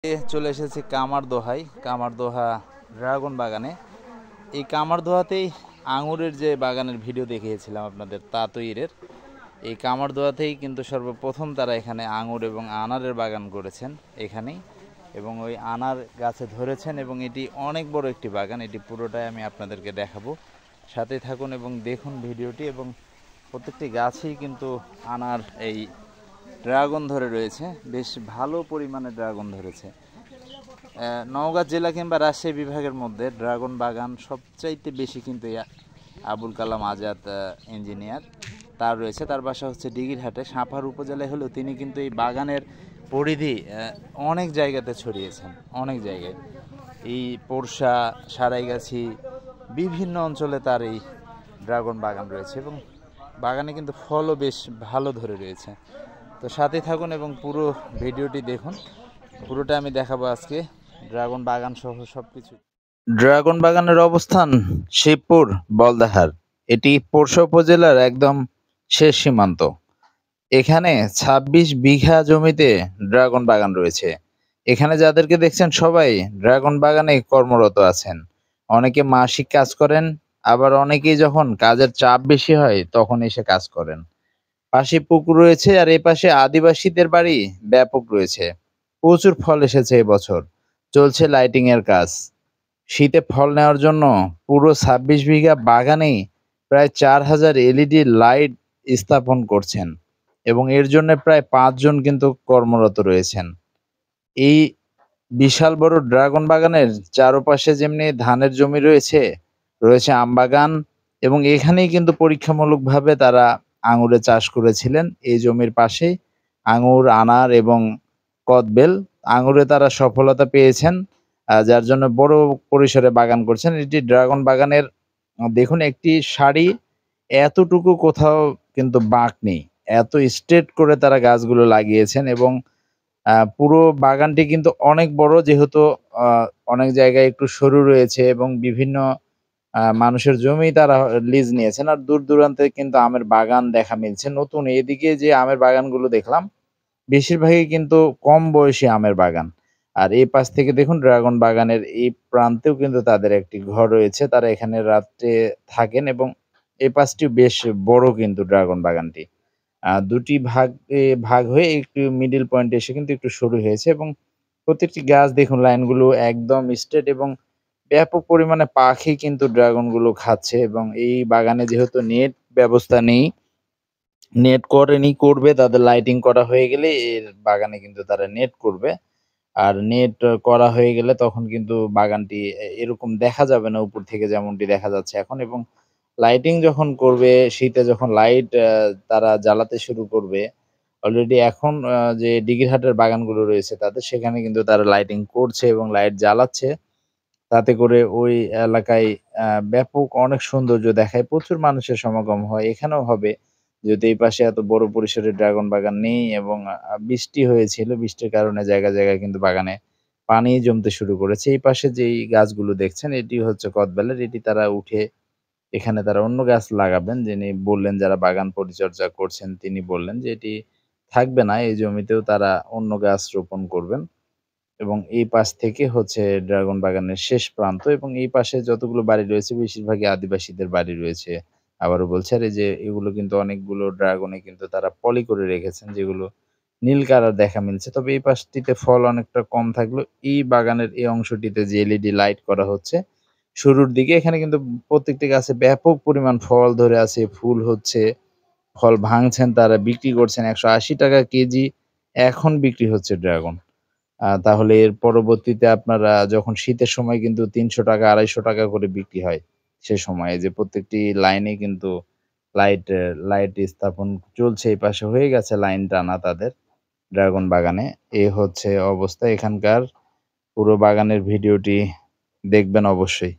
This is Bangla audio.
চলে এসেছি কামারদোহা ড্রাগন বাগানে। এই কামারদোহাতেই আঙুরের যে বাগানের ভিডিও দেখিয়েছিলাম আপনাদের তাতইরের, এই কামারদোহাতেই কিন্তু সর্বপ্রথম তারা এখানে আঙুর এবং আনারের বাগান করেছেন এখানেই, এবং ওই আনার গাছে ধরেছেন এবং এটি অনেক বড় একটি বাগান। এটি পুরোটাই আমি আপনাদেরকে দেখাবো, সাথে থাকুন এবং দেখুন ভিডিওটি। এবং প্রত্যেকটি গাছেই কিন্তু আনার এই ড্রাগন ধরে রয়েছে, বেশ ভালো পরিমাণে ড্রাগন ধরেছে। নওগাঁ জেলা কিংবা রাজশাহী বিভাগের মধ্যে ড্রাগন বাগান সবচাইতে বেশি কিন্তু আবুল কালাম আজাদ ইঞ্জিনিয়ার তার রয়েছে। তার বাসা হচ্ছে দিঘিরহাটে, সাঁপাহার উপজেলায় হলেও তিনি কিন্তু এই বাগানের পরিধি অনেক জায়গাতে ছড়িয়েছেন, অনেক জায়গায়। এই পোরশা, সারাইগাছি, বিভিন্ন অঞ্চলে তার এই ড্রাগন বাগান রয়েছে এবং বাগানে কিন্তু ফলও বেশ ভালো ধরে রয়েছে। তো সাথে থাকুন এবং পুরো ভিডিওটি দেখুন, পুরোটা আমি দেখাবো আজকে ড্রাগন বাগান সহ সবকিছু। ড্রাগন বাগানের অবস্থান শিবপুর বলদাহার, এটি পোরশা উপজেলার একদম শেষ সীমান্ত। এখানে ২৬ বিঘা জমিতে ড্রাগন বাগান রয়েছে। এখানে যাদেরকে দেখছেন সবাই ড্রাগন বাগানে কর্মরত আছেন। অনেকে মাসিক কাজ করেন, আবার অনেকেই যখন কাজের চাপ বেশি হয় তখন এসে কাজ করেন। পাশে পুকুর রয়েছে, আর এই পাশে আদিবাসীদের বাড়ি ব্যাপক রয়েছে। প্রচুর ফল এসেছে এবছর, চলছে লাইটিং এর কাজ। শীতে ফল নেওয়ার জন্য পুরো ২৬ বিঘা বাগানেই প্রায় ৪,০০০ এলইডি লাইট স্থাপন করছেন এবং এর জন্য প্রায় ৫ জন কিন্তু কর্মরত রয়েছেন। এই বিশাল বড় ড্রাগন বাগানের চারপাশে যেমনি ধানের জমি রয়েছে, রয়েছে আম বাগান, এবং এখানেই কিন্তু পরীক্ষামূলকভাবে তারা আঙুরের চাষ করেছিলেন। এই জমির পাশেই আঙুর, আনার এবং কদবেল। আঙুরে তারা সফলতা পেয়েছেন, যার জন্য বড় পরিসরে বাগান করছেন। এটি ড্রাগন বাগানের দেখুন একটি সারি, এতটুকু কোথাও কিন্তু বাঁক নেই, এত স্ট্রেট করে তারা গাছগুলো লাগিয়েছেন। এবং পুরো বাগানটি কিন্তু অনেক বড়, যেহেতু অনেক জায়গায় একটু সরু রয়েছে এবং বিভিন্ন মানুষের জমি তারা লিজ নিয়েছেন। আর দূর দূরান্তে কিন্তু আমের বাগান দেখা মিলছে নতুন। এদিকে যে আমের বাগানগুলো দেখলাম বেশিরভাগই কিন্তু কম বয়সী আমের বাগান। আর এই পাশ থেকে দেখুন ড্রাগন বাগানের এই প্রান্তেও কিন্তু তাদের একটি ঘর রয়েছে, তারা এখানে রাত্রে থাকেন। এবং এই পাশটি বেশ বড় কিন্তু ড্রাগন বাগানটি দুটি ভাগ হয়ে একটু মিডল পয়েন্টে এসে কিন্তু একটু সরু হয়েছে। এবং প্রত্যেকটি গাছ দেখুন লাইনগুলো একদম স্ট্রেট, এবং ব্যাপক পরিমাণে পাখি কিন্তু ড্রাগন গুলো খাচ্ছে। এবং এই বাগানে যেহেতু নেট ব্যবস্থা নেই, নেট করবে, তাদের লাইটিং করা হয়ে গেলে এর বাগানে কিন্তু তারা নেট করবে। আর নেট করা হয়ে গেলে তখন কিন্তু বাগানটি এরকম দেখা যাবে না উপর থেকে যেমনটি দেখা যাচ্ছে এখন। এবং লাইটিং যখন করবে, শীতে যখন লাইট তারা জ্বালাতে শুরু করবে, অলরেডি এখন যে দিঘিরহাটের বাগানগুলো রয়েছে তাদের, সেখানে কিন্তু তারা লাইটিং করছে এবং লাইট জ্বালাচ্ছে। তাতে করে ওই এলাকায় ব্যাপক অনেক সৌন্দর্য দেখায়, প্রচুর মানুষের সমাগম হয়। এখানেও হবে, যেহেতু এই পাশে এত বড় পরিসরে ড্রাগন বাগান নেই এবং বৃষ্টি হয়েছিল, বৃষ্টির কারণে জায়গায় জায়গায় কিন্তু বাগানে পানি জমতে শুরু করেছে। এই পাশে যেই গাছগুলো দেখছেন এটি হচ্ছে কদবেলের, এটি তারা উঠে এখানে তারা অন্য গাছ লাগাবেন। যিনি বললেন, যারা বাগান পরিচর্যা করছেন তিনি বললেন যে এটি থাকবে না, এই জমিতেও তারা অন্য গাছ রোপণ করবেন। এবং এই পাশ থেকে হচ্ছে ড্রাগন বাগানের শেষ প্রান্ত, এবং এই পাশে যতগুলো বাড়ি রয়েছে বেশিরভাগই আদিবাসীদের বাড়ি রয়েছে। আবারও বলছি, আর এই যে এগুলো কিন্তু অনেকগুলো ড্রাগনে কিন্তু তারা পলি করে রেখেছেন, যেগুলো নীল কালার দেখা মিলছে। তবে এই পাশটিতে ফল অনেকটা কম থাকলেও এই বাগানের এই অংশটিতে যে এলইডি লাইট করা হচ্ছে শুরুর দিকে, এখানে কিন্তু প্রত্যেকটি গাছে ব্যাপক পরিমাণ ফল ধরে আছে, ফুল হচ্ছে, ফল ভাঙছেন, তারা বিক্রি করছেন ১৮০ টাকা কেজি এখন বিক্রি হচ্ছে ড্রাগন। তাহলে এর পরবর্তীতে আপনারা যখন শীতের সময় কিন্তু ৩০০ টাকা ২৫০ টাকা করে বিক্রি হয়। সে সময়ে যে প্রত্যেকটি লাইনে কিন্তু লাইট স্থাপন চলছে, এই পাশে হয়ে গেছে লাইন টানা তাদের ড্রাগন বাগানে। এ হচ্ছে অবস্থা এখানকার। পুরো বাগানের ভিডিওটি দেখবেন অবশ্যই।